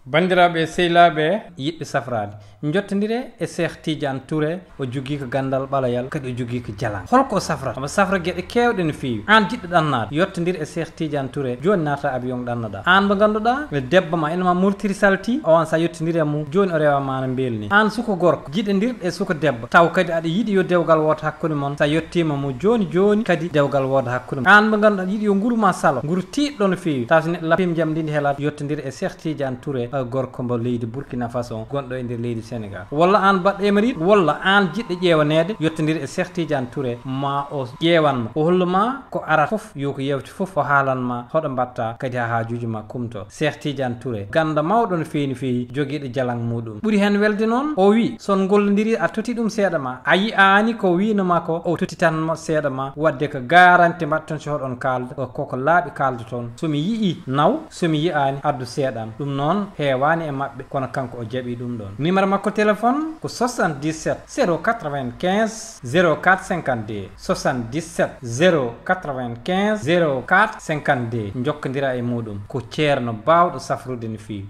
bandiraɓe sehilaɓe yiɗɓe safrade jottodire e Cheikh Tidiane Touré o jogui ko gandal ɓalayal kadi o jogui ko jalan holko safrata omo safra gueɗe kewɗe no fewi an jiɗɗo ɗannade yottodir e Cheikh Tidiane Touré joni naata avion ɗannoɗa an mo ganduɗa debbo ma enema murtiri salti o on sa yettodiri e mum joni o rewama no belni an suko gorko jiɗodirɗe suko debbo taw kadi aɗa yiiɗi yo dewgal woto hakkude moon sa yettima mo joni joni kadi dewgal woda hakkude mon an mo ganduɗa yiiɗi yo guuruma salo guuru tiɗɗo no fewi taw so neɗɗo lappima jaam ndi heelata yottodir e Cheikh Tidiane Touré gorko mbo leydi Burkina Faso gonɗo e nder leydi Sénégal walla an baɗɗo emiride walla an jiɗɗo ƴewanede yottodir e Cheikh Tidiane Touré ma o ƴewanma o holluma ko arata foof yo ko yewti foof o haalanma hoɗo mbatta kadi ha hajuji ma kumto Cheikh Tidiane Touré ganda mawɗo no fewi no fewi joguiɗo jalang muɗum ɓuuri hen welde noon o wi son gollodiri a tooti ɗum seeɗa ma a yiyani ko winoma ko o totitanmo seeɗa ma wadde ko garanti mbatton so hoɗon kalda koko laaɓi kalda toon somi yii naw somi yiyani addu seeɗam ɗum noon heewani e mabɓe kono kanko o jaaɓi ɗum ɗon numéro makko téléphone ko 77 095 04 52 77 095 04 52 jokkodira e muɗum ko ceerno bawɗo safrude no fewi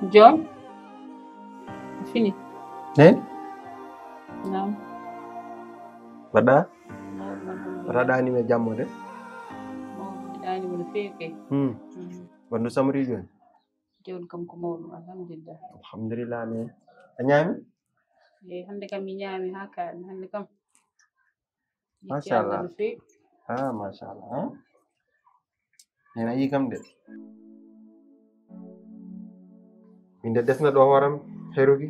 John, fini. Naam. Bada? Bada ni me jammo de? Dani mo feeke. Bandu samri jon. Jon kam ko mawɗum alhamdulillah. Alhamdulillah ne. A ñaami? Hande kam mi ñaami ha kaani hande kam. Mashallah. Ah mashallah. Ena yi kam de. Inde desna ɗo waram herugi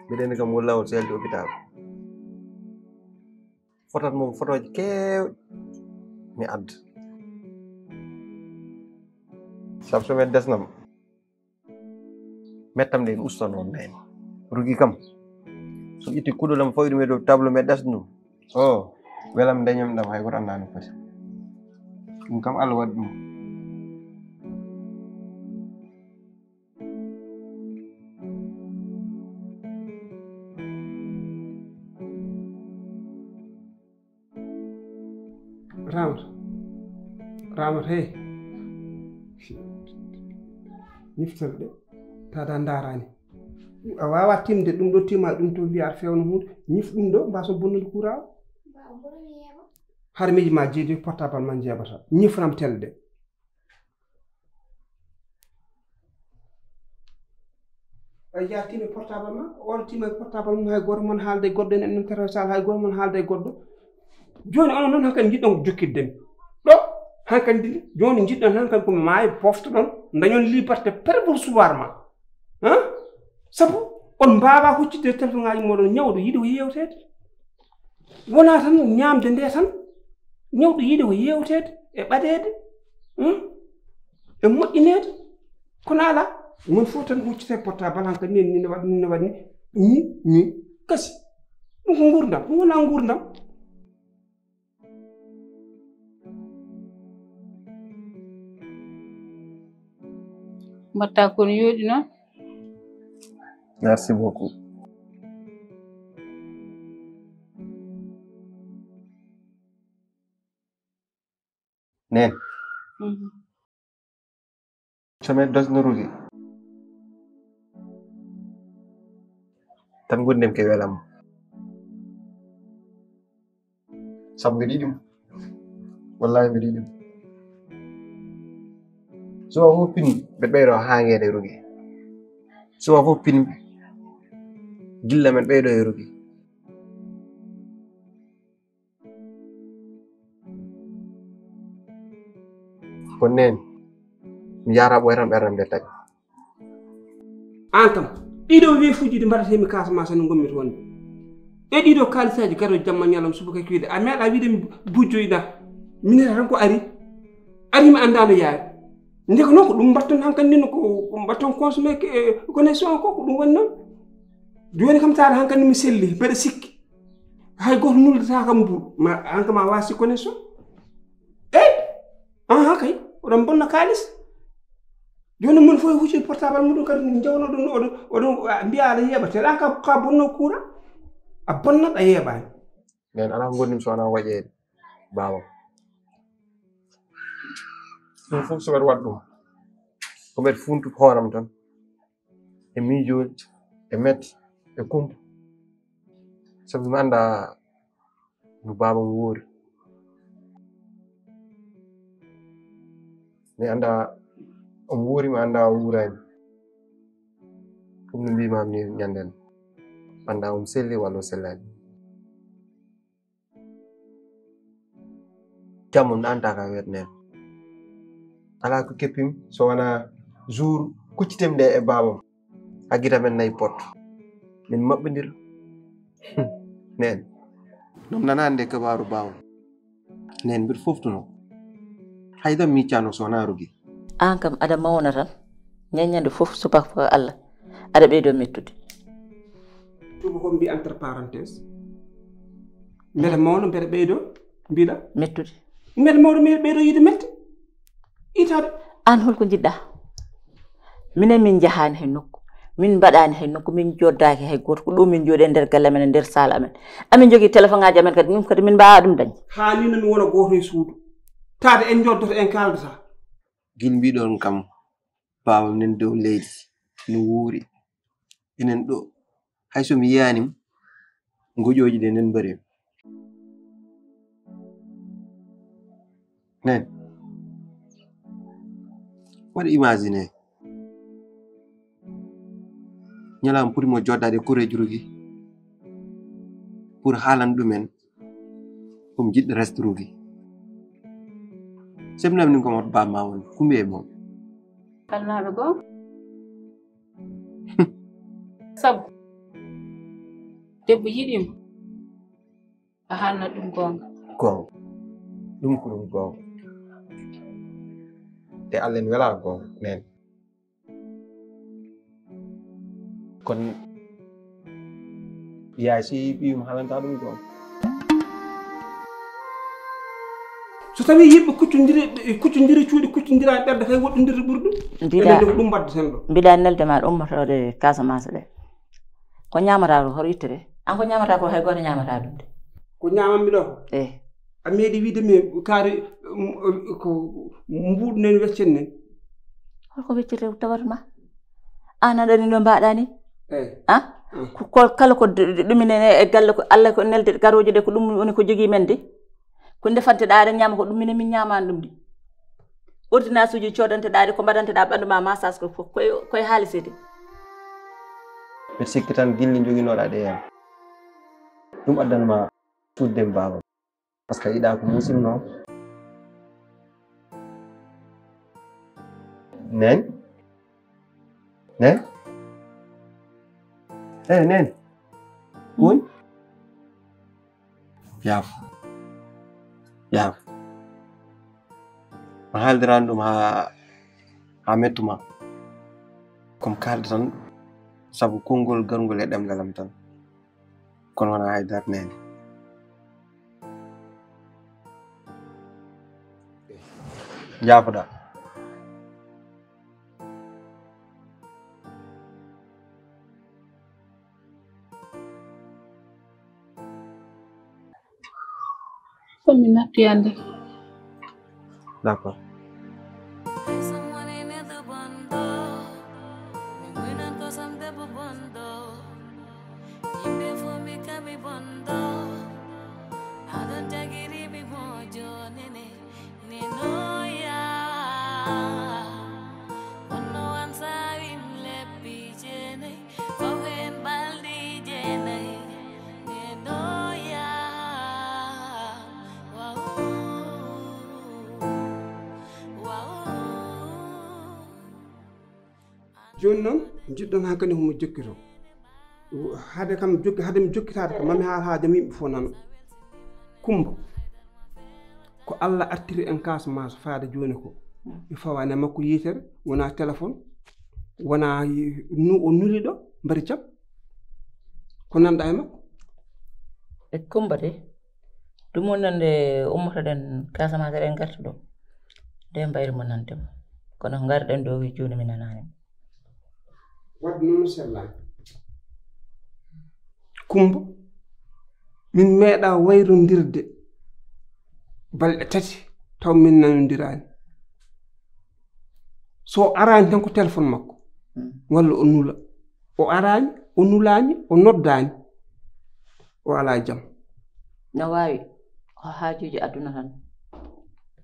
mbiɗen kam wollawol seldi hôpital fotat mum fotoje kewɗi mi adda sabu so men desnam mettam nde en ustan on nayni rugi kam so itti kuɗolam fawi ɗum e dow table me desna ɗum o welam dañam ɗam hay goto annda no foti ɗum kam Allah waɗi ɗum Ramata hey niftorɗe tada darani a wawa timde ɗum ɗo tima ɗum to mbiya aɗa fewno hunde ñif ɗum ɗo mbaso bonnude courant har miji ma jeedi portable man jeɓata ñifram telde ay ya timi portable ma on tima portable mum hay goto mon haalde goɗɗo en tara sal hay goto mon haalde goɗɗo joni onon noon hankkadi jiɗɗon jokkidden ɗo hankkadi joni jiɗɗon hankkadi ko maayi poftoɗon dañon liberté prévoir ma han sabu on mbawa huccidde téléphone ngaji moɗon ñawɗo yiiɗi ko yewtede wona tan ñamde nde tan ñawɗo yiiɗi ko yewtede e ɓaɗede e moƴƴinede kono ala mon fof tan huccite portable hankkadi ni waɗni ni kasi ɗum ko gurdam ɗum wona gurdam mbatta kono yooɗi noon merci beaucoup nen somin dosnorugi tan gurdem ke welam sabu mbiɗa yiɗi ɗum wallahi mbiɗa yiɗi ɗum suba fof pin mbeɗa ɓeydo hangede rugi suba fof pin gilla men ɓeydo e rugi ko nen mi yara ɓoytan ɓerdam nde tagi an kam ɗiɗo weefuji ɗi mbaɗatemi Casamance no gommi toon e ɗiɗo kalisaji garoji jamma ñalam subaka kiide a meeɗa wiide bujjoyɗa mineta tan ko ari mi andano yaari ndeko noon ko ɗum mbatton hankkadi ni ko mbatton consommé connexion ko ɗum woni noon joni kam taade hankkadi mi selli mbeɗa sikki hay goto nuldata kam mbuɗ ma hanka ma wasi connexion eyi aha kay oɗon bonna kalis joni mon fof huccide portable muɗum kadi jawno ɗum oɗon mbiya aɗa yeɓate an ka bonno courant a bonnat a yeeɓani nen ala ko gonɗim so wona waƴede babam ɗum fof so mbeɗa waɗa ɗum ko mbeɗa funtu hooram tan e miijoji e mette e kumpa sabu mi anda no babam woori mi anda omo woori mi anda o wuurani ɗum no mbimam ni ñanden anda omo selli walla o sellani jammum ɗanta ka wiyat nen ala ko keppimi so wona jour kuccitem nde e babam haggita men nayi porte min maɓɓodira nen ɗum nanani nde kabaru babam nen mbiɗa foftuno haydam miccano so wona rugi an kam aɗa mawna tan ñaññande fof subaka ko Allah aɗa ɓeydo mettude tuba ko mbi entre parenthèse mbeɗa mawna mbeɗa ɓeydo mbiɗa mettude mbeɗa mawɗo mbeɗa ɓeydo yiide mette itade an holko jiɗɗa minen min jahani hay nokku min mbaɗani hay nokku min joddaki hay goto ko ɗo min jooɗi e nder galle men e nder salle amen amin jogui téléphone ngaji amen kadi min kadi min mbawa ɗum dañ hani no mi wona goto e suudu tade en joddoto en kaldata gil mbiɗon kam babam nen dow leydi no wuuri enen ɗo hayso mi yiyanim goƴoji ɗe nen mbari nen waɗa imagine ñalawma putimo joddade kureji rugi pour haalan ɗumen komi jiɗɗo reste rugi sebnam ni komoto bamma won kumbi e moom kalnaɓe goo sabu debbo yiɗima a haalnat ɗum gonga ɗum ko ɗum gonga te Allah en wela gonga nen kon yaay si ɓiyum haalanta ɗum gonga so tawi yimɓe kuccodiri cuuɗi kuccodira ɓerde kay woɗɗodiri ɓuuri ɗum ɗum mbaddeten ɗo mbiɗa nelde maɗa ummotode Casamance ɗe ko ñamata ko hoto ittere an ko ñamata ko hay goto ñamata ɗum de ko ñamammi ɗo eyi a meeɗi wiide mi kaari ko mbuɗu nen weccen nen holko weccirte tawatuma an aɗani no mbaɗa ni ko kala ko ɗuminen e galle ko Allah ko nelde garoje ɗe ko ɗum woni ko jogii men de ko ndefanteɗa aɗa ñaama ko ɗum minen min ñaamani ɗum de ordonnance uji codanteɗa ko mbaɗanteɗa ɓandu ma massage ko koye haalisede mbiɗa sikki tan gilli joginoɗa ɗe hen ɗum addanma tudde baba par ce que yiɗa ko musidno nen nen woni yaaf ma haaldirani ɗum ha mettuma comme kalde tan sabu konngol garngol e ɗemgal am tan kono wona haydara nene jaafoɗa komi natti hande d'accord joni noon jiɗɗon ha kadi homo jokkito hade kam jokki hade mi jokkitade kam mami haal haajam yimɓe fof nano Kumba ko Allah artiri en Casamance faade joni ko mi fawane makko yitere wona téléphone wona o nuliɗo mbari jam ko nanɗa e makko e Kumba de ɗum wonnande ummotoɗen Casamance eɗen garta ɗo nde mbayri mo nandemo kono garɗen ɗo wi joni mi nanani wadde noon sellani Kumba min meeɗa wayrodirde balɗe 3 taw min nanodirani so arani tan ko téléphone makko walla o nula o arani o nulani o noddani o ala jam no wawi o haajuji aduna tan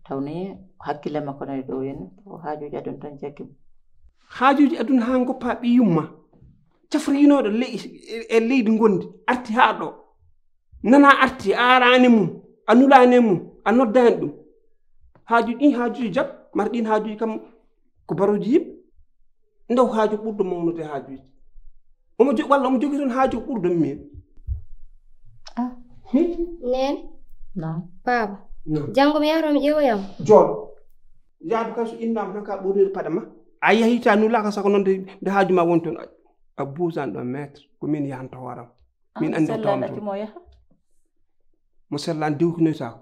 tawni hakkille makko nani ɗo henna o haajuji aduna tan jaggi haajuji aduna ha goppa ɓi yumma cafrinoɗo e leydi gondi arti ha ɗo nana arti a arani mum a nulani mum a noddani ɗum haajuji ɗin haajuji jam mara ɗin haajuji kam ko baroji yimɓe ndaw haaju ɓurɗo mawnude haajuji walla omo jogui toon haaju ɓurɗo min nen non baba janggo mi yaro mi ƴeewoyam jooɗo yaadu kay so innama tan ka ɓornide paɗe ma a yeehi ta nulaka sako noon nde haaju ma woni toon a buusan ɗon maître ko min yahanta hooram min andi tawmo yaha mo sellani dewkinoytako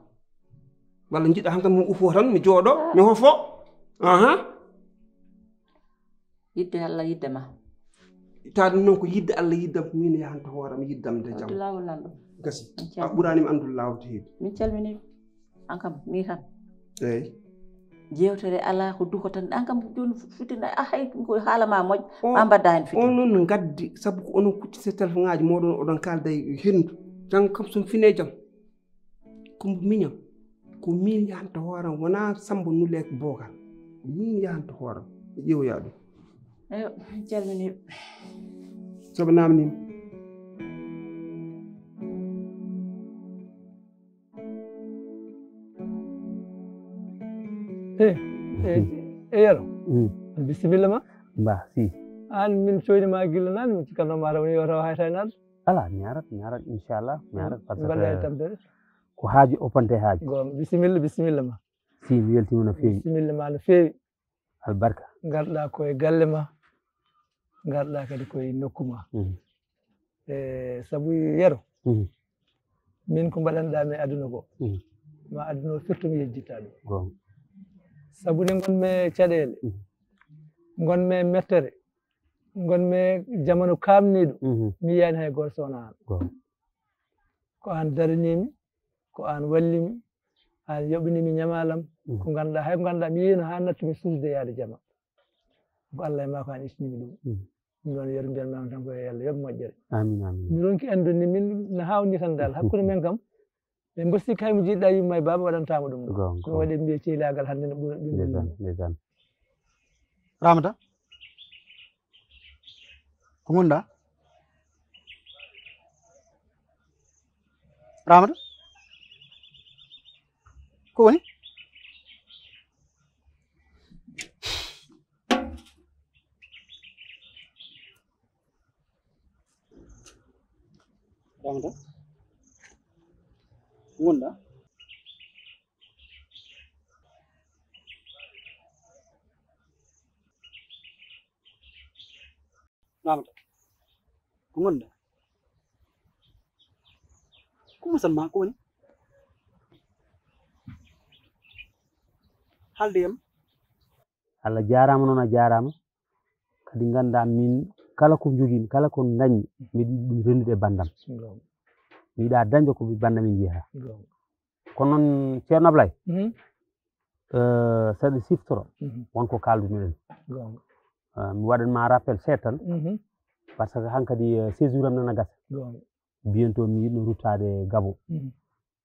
walla jiɗɗa hankam mi ufo tan mi jooɗo mi hofo yidde Allah yidde ma taade noon ko yidde Allah yiddam ko min yahanta hooram yiddam de jam lawol nan ɗo gasi a ɓuranima andude lawol to heedi min calmini an kam mi tan eyyi jewtere ala ko duko tan an kam joni fitina hay ko haalama moƴƴo ma mbadda hen fitina on noon gaddi sabu ko onon kuccite téléphone ngaji moɗon oɗon kalda e hendu tan kam somi fine jaam ko miñam ko min yahanta hooram wona Samba Nule ko Bocar ko min yahanta hooram e ƴeewoya ɗum eyo min calmini soɓe namnima yaro bisimilla ma ba si an min coynima gilla nane min cikkanoma raw ni yo taw hayta naɗa ala mi arat inchallah mi arat par ce mbaɗa e tabdere ko haaji opante haaji gon bisimilla ma si mi weltima no feewi bisimilla ma no feewi albarka garɗa koye galle ma garɗa kadi koye nokku ma e saabu yero min ko mbaɗanɗami e aduna ko ma aduna o surtout mi yejjitta ɗum sabu ne gonmi caɗele gonmi mettere gonmi jamanu kamniɗo mi yiyani hay goto sowona an ko an daranimi ko an wallimi an yoɓinimi ñamalam ko ganduɗa hay ko ganduɗa mi yino ha nattumi suusde yaade jama ko Allah e ma ko an isnimi ɗum ɗum ɗon yeru mbiyatmama tan koye Allah yoɓ moƴƴere amin amin mi ronki andude min no hawni tan dal hakkude men kam ɓe mbo sikki haymo jiɗɗa yumma e baba waɗantama ɗum ɗo ko waɗi mbiye cehlagal hannde no ɓuura ndesan Ramata ko gonɗa Ramata ko woni Ramata ko gonɗa Ramata ko gonɗa ko musalma ko woni halde yam Allah jarama noon a jarama kadi ganda min kala ko jogimi kala ko dañmi miɗi ɗum rendude e bandam mi yiɗa dañde ko bandam e jeeya kono noon ceerno Ablaye saɗa siftoro wonko kaldunoɗen mi waɗanma rappel seeɗa tan par ce que hankkadi séjour am nana gasa bientôt mi yiɗno ruttade Gabon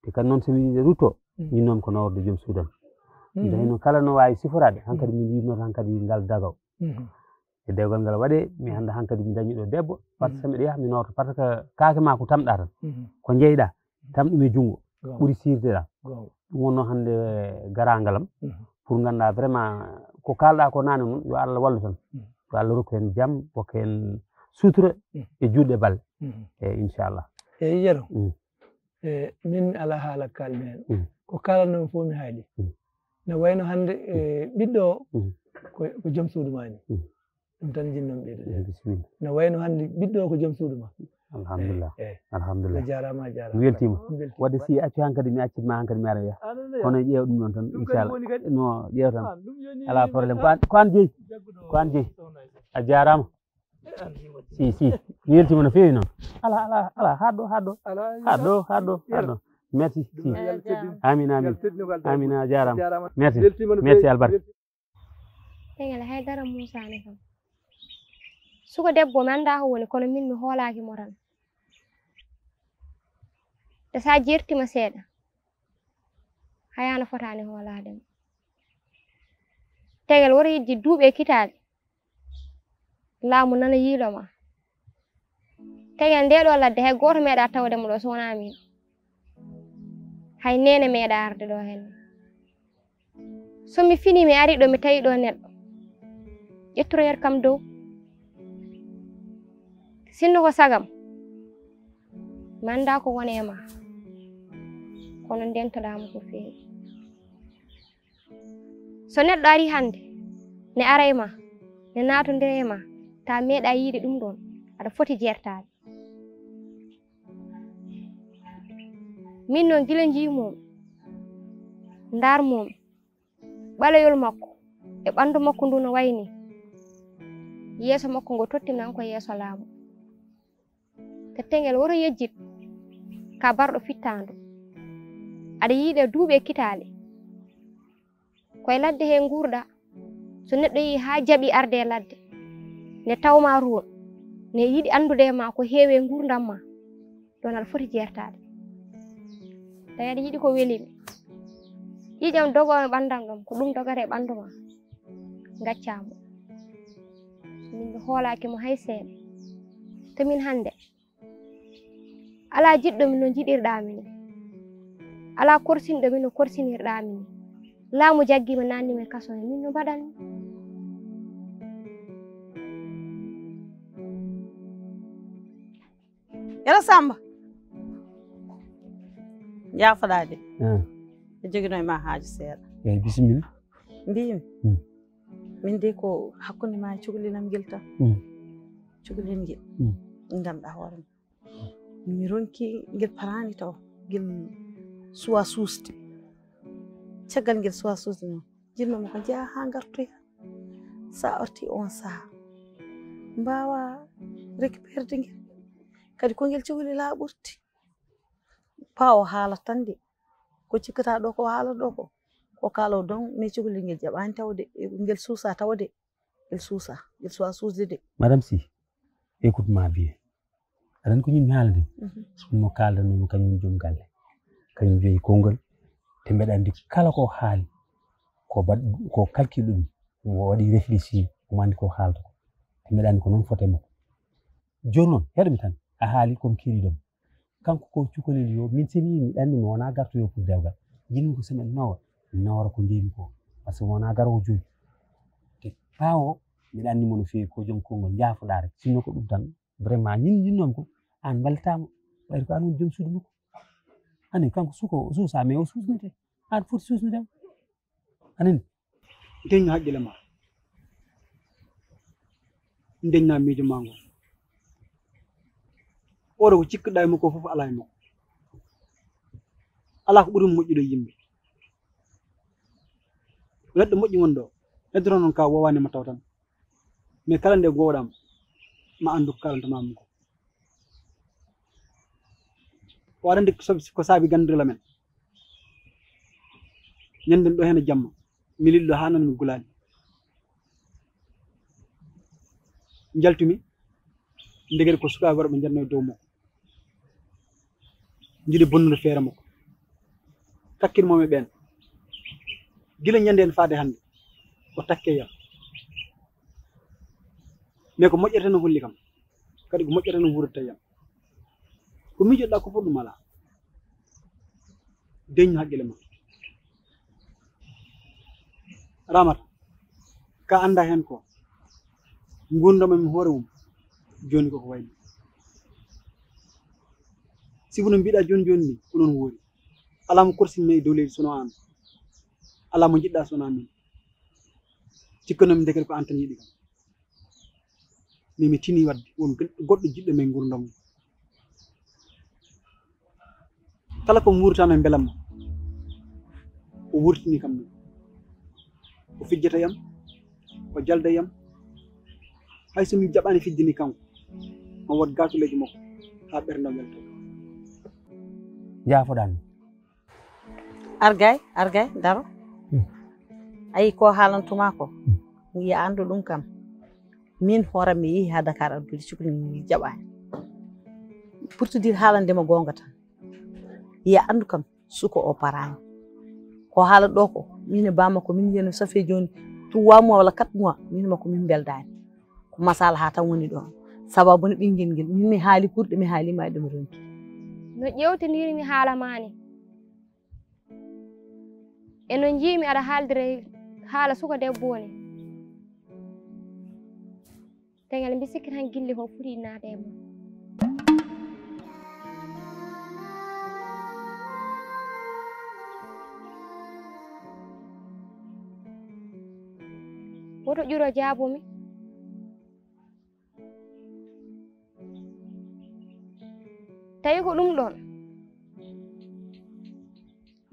te kadi noon somi yiɗi rutto min noon ko naworde joom suudam mi dayno kala no wawi siforade hankkadi min yidnoto hankkadi ngal dagaw e dewgal ngal waɗe mi anda hankkadi mi dañiɗo debbo par ce que mbiɗa yaha mi nawta par ce que kaake ma ko tamɗa tan ko jeyɗa tam ɗum e jungo ɓuuri sirdeɗa ɗum wonno hannde garangalam pour ganda vraiment ko kalɗa ko nane noon yo Allah wallu tan yo Allah rokku hen jaam hokka en sutura e juɗɗe balle eyyi inchallah eyyi Yero min mi ala haala kalmi hen ko kalannomi fof mi haaɗi no wayno hannde ɓiɗɗo o ko joom suudu ma ni ɗum tan jinnomi ɓeydude no wayno hannde ɓiɗɗo o ko joom suudu ma alhamdulillah alhamdulillah jarama mi weltima wadde si accu hankkadi mi accitma hankkadi mi ara wiya kono ƴeew ɗum ɗon tan inchallah no ƴeew tan ala probléme ko an jeeyi a jarama si mi weltima no feewi noon ala haɗɗo merci si amin a jarama merci albarka Tengel Haydara Moussa ne kam suko debbo mi anda ko woni kono min mi hoolaki mo tan te sa jertima seeɗa hayano fotani hooladema Tengel woro yejji duuɓe kitaɗe laamu nana yiiloma Tengel ndeɗo ladde hay goto meeɗa tawdemo ɗo so wona min hay nene meeɗa arde ɗo hen somi fini mi ari ɗo mi tawi ɗo neɗɗo ƴettoroyat kam dow sinno ko sagam mi anda ko woni e ma kono ndentoɗamo ko feewi so neɗɗo ari hande ne ara e ma ne natodira e ma ta meeɗa yiide ɗum ɗon aɗa foti jertade min noon gila jimomi darmomi ɓaloyol makko e ɓandu makko ndu no wayni yeeso makko ngo tottimi nan ko yeeso laamu te Tengel woro yejjit ka barɗo fittandu aɗa yiiɗe duuɓe kitaale koye ladde he nguurɗa so neɗɗo yi ha jaɓi arde e ladde ne tawma ruwon ne yiɗi andude ma ko heewe nguurdam ma ɗon aɗa foti jertade tawi aɗa yiɗi ko welimi ƴiƴam dogowo ɓandam ɗam ko ɗum dogata e ɓandu ma gaccamo min mi hoolakimo hay seeɗa to min hande ala jiɗɗo min no jiɗirɗami ni ala korsinɗo min no korsinirɗami ni laamu jaggima nannimi kaso min no mbaɗanmi Yero Samba yaafoɗade e joguino e ma haaju seeɗa eyyi bisimilla mbimi min de ko hakkunde ma e cukalinam ngel tan cukalel ngel ganduɗa hoore ma mi ronki ngel parani taw ngel suwa suusde caggal ngel suwa suusde noon jinnomi ko jeeya ha gartoya sa orti on saaha mbawa récupérde ngel kadi ko ngel cukalel laaɓurti pa o haala tan de ko cikkata ɗo ko haalata ɗo ko kalaw don mais cukalel ngel jaɓani tawde ngel suusa tawde il soit suusde. Madame Sy, écoute-moi bien. Aɗan ko ñim haalde mo kaldanoma kañum joom galle kañum joyi konngol te mbeɗa andi kala ko haali ko calcule ɗum mo waɗi réfléchir omo andi ko haalta ko te mbeɗa andi ko noon fotemo ko joni noon heɗomi tan a haali komi kiriɗom kanko ko cukalel yo min seni miɗa andi mi wona gartoyo pour dewgal jinmi ko semaine nawa mi nawara ko jeeymi ko par ce que wona garowo joni te ɓaawo miɗa andi mo no feewi ko joom konngol jaafoɗa rek sinno ko ɗum tan vraiment jinnomi ko an wallitama ɓayde ko an woni joom suudu makko ani kanko suusa mais o suusnete an foti suusnudema anani deñño haqqille ma deñña miijo ma ngo oɗo ko cikkuɗa e makko fof ala e makko ala ko ɓuri moƴƴuɗo yimɓe neɗɗo moƴƴi won ɗo neɗɗo tan noon ka wowanima taw tan mais kala nde gowɗama ma andu ko kalantanama ko waɗa andi ko saabi gandirla men ñanden ɗo hen jamma mi lilɗo ha nan mi gulani jaltumi ndegede ko sukaɓe worɓe jarno e dow makko jiiɗi bonnude feere makko takkirmomi ɓen gila ñande en faade hande o takke yam mais ko moƴƴere tan no holli kam kadi ko moƴƴere tan no wurata yam ko miijoɗɗa ko fof ɗum ala deñño haqqille ma Ramata ka anda hen ko gurdam mi hoore mum joni koko wayni sibu no mbiɗa joni ni ko noon woori ala mo korsinmi e dow leydi sono an ala mo jiɗɗa sono min cikkannomi ndeket ko an tan yiɗi kam mais mi tini wadde won goɗɗo jiɗɗo men gurdam mum kala ko wurtano e belamma o wurtini kam ɗum o fijjata yam o jalda yam hay somi jaɓani fiddini kanko ma wot gatuleji makko ha ɓerdam welto jaafoɗami argay daro ayi ko haalantuma ko mi yiya andu ɗum kam min hooram mi yeehi ha Dakar ardude cukli mi jaɓani pour te dire haalandema gonga tan yiya andu kam suko o parani ko haala ɗo ko min e bammakko min yiyano ça fait joni 3 mois walla 4 mois min makko min beldani ko masala ha tan woni ɗon sababu ne ɓinguel nguel min mi haali ɓurɗe mi haalima e ɗum ronki no ƴewtinirimi haala mani e no jiimi aɗa haaldire haala suka debbo ni tegel mbi sikki tan gille ko foti naade e mum woto ƴuro jaabumi tawi ko ɗum ɗon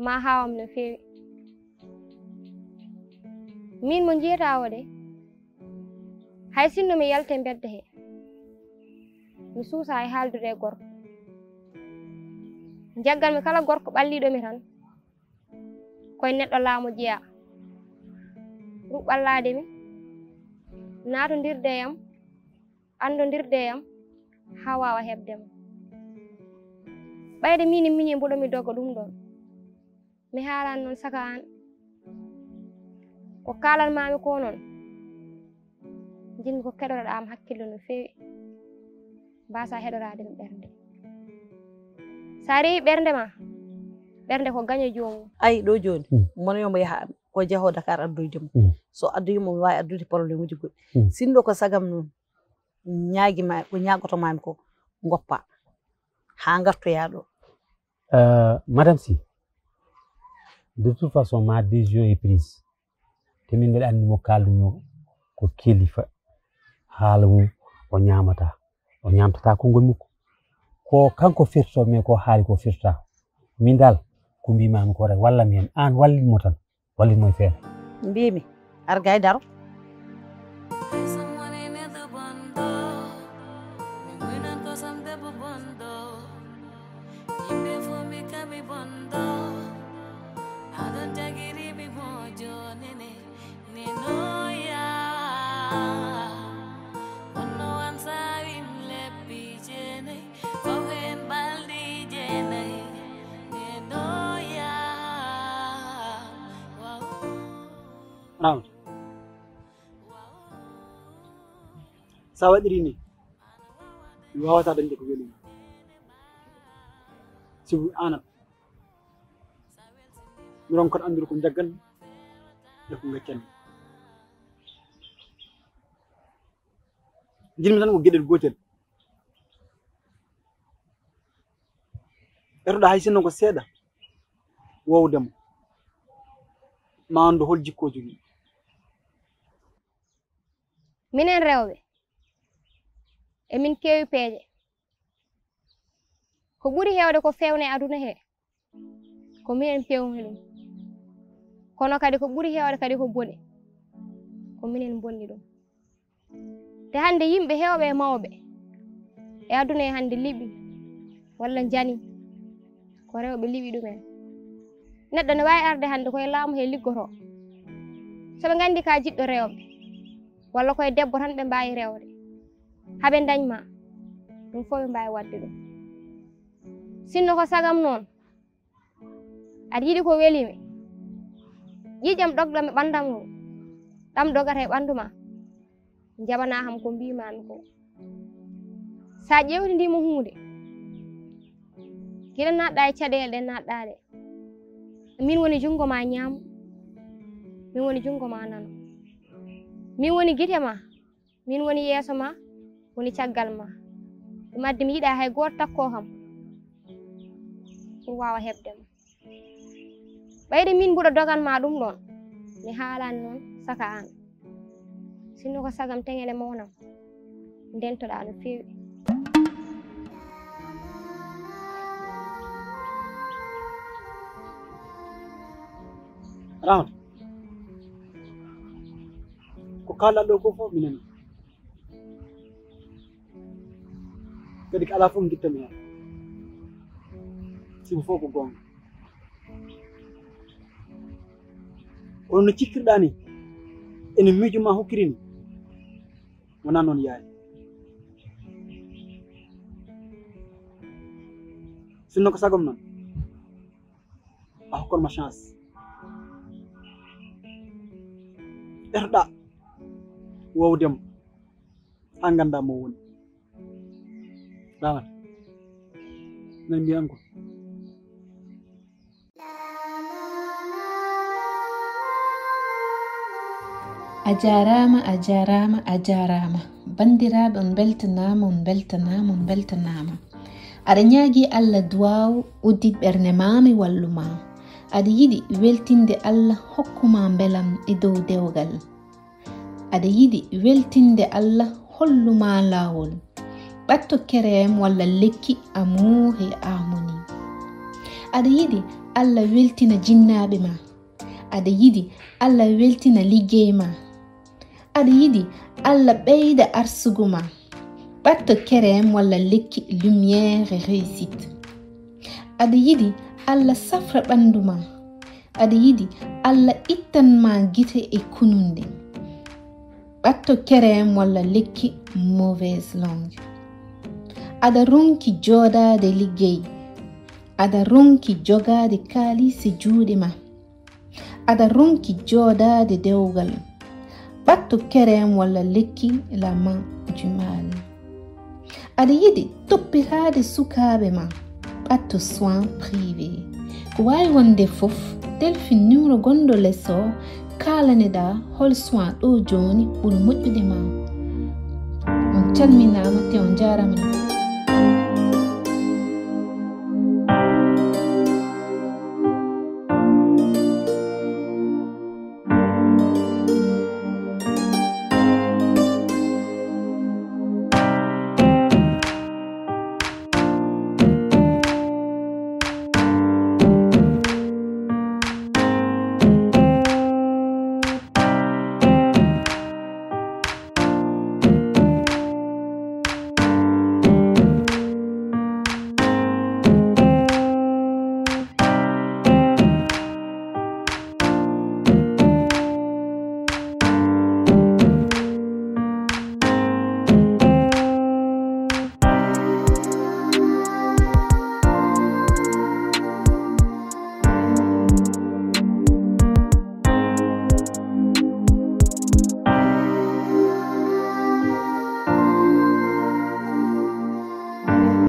ma hawam no feewi min mo jiyatawo de hay sinno mi yalte bedda he mi suusa e haaldude e gorko jaggal mi kala gorko ɓalliɗomi tan koye neɗɗo laamu jeeya ruɓɓallademi naatondirde yam andodirde yam ha wawa heɓdema ɓayde min e miñe mboɗomi dogga ɗum ɗon mi haalani noon saka an ko kalanmami ko noon jinmi ko keɗotoɗam hakkille no feewi mbasa heɗorademi ɓernde sa rewi ɓernde ma ɓernde ko gaño jomum ayi ɗo joni mono yomo yaha ko jeeho Dakar addoydemo so addoyimo mi wawi addude probléme uji goɗɗi sinno ko sagam noon ñaguima ko ñagotomami ko goppa ha gartoya ɗo Madame Sy de toute façon ma décision est prise te min mbeɗa andi mo kalduno ko kilifa haala mum o ñamtata konngol mukko ko kanko firto mais ko haali ko firta min dal ko mbimami ko rek wallami hen an wallinmo tan wallinmo e feere mbimi argay daro I sa waɗiri ni mi wawata dañde ko welimi sibu anan mi ronkon andude ko jaggan e ko gaccanmi jinmi tan ko gueɗel gotel etoɗa hay sinno ko seeɗa wowdemo ma andu hol jikko jogui minen rewɓe emin kewi peeje ko ɓuri hewde ko fewne aduna he ko minen pewni ɗum kono kadi ko ɓuri hewde kadi ko bone ko minen bonni ɗum te hande yimɓe hewɓe e mawɓe e aduna he hande liɓi walla jani ko rewɓe liɓi ɗumen neɗɗo ne wawi arde hande koye laamu he liggoto soɓe gandi ka jiɗɗo rewɓe walla koye debbo tan ɓe mbawi rewde haɓe dañma ɗum fof ɓe mbawi wadde ɗum sinno ko sagam noon aɗa yiɗi ko welimi ƴiƴam ɗogɗam e ɓandam ngu ɗam dogata e ɓandu ma jaɓana ham ko mbimami ko sa ƴewtidimo hunde guila natɗa e caɗele ɗe natɗa ɗe min woni jungo ma ñaamu min woni jungo ma nano min woni guite ma min woni yeeso ma woni caggal ma ɗum addi mi yiɗa hay goto takko kam ɗum wawa heɓdema ɓayde min mbuɗo doganma ɗum ɗon mi haalani noon saka an sinno ko sagam teŋele mawnam ndentoɗa no fewi Rahmat ko kalɗa ɗo ko fof minen kadi ko ala fof guittami hen sibu fof ko gonga kono no cikkirɗa ni ene miijo ma hokkiri ni wona noon yaari sinno ko sagom noon a hokkonma chance etoɗa wowdemo ha ganda mo woni Rahmat nan mbiyan ko a jarama a jarama a jarama bandiraɓe on beltanama on beltanama on beltanama aɗa ñaagui Allah duwaw uddit ɓernde mami walluma aɗa yiɗi weltinde Allah hokkuma beelam e dow dewgal aɗa yiɗi weltinde Allah holluma lawol ɓatto kerem walla lekki amour e harmonie aɗa yiɗi Allah weltina jinnaɓe ma aɗa yiɗi Allah weltina liggey ma aɗa yiɗi Allah ɓeyda arsugo ma ɓatto kerem walla lekki lumière et réussite aɗa yiɗi Allah safra ɓandu ma aɗa yiɗi Allah ittanma guite e kununde ɓatto kerem walla lekki mauvaise langue aɗa ronki joɗade liggey aɗa ronki jogade kalisi juuɗe ma aɗa ronki joɗade dewgal ɓatto kerem walla lekki la main du mal aɗa yiɗi toppirade sukaɓe ma ɓatto soin privé ko wawi wonde foof telfin numéro gonɗo less o kalaneɗa hol soin ɗo joni ɓuri moƴƴude ma on calminama te on jarama.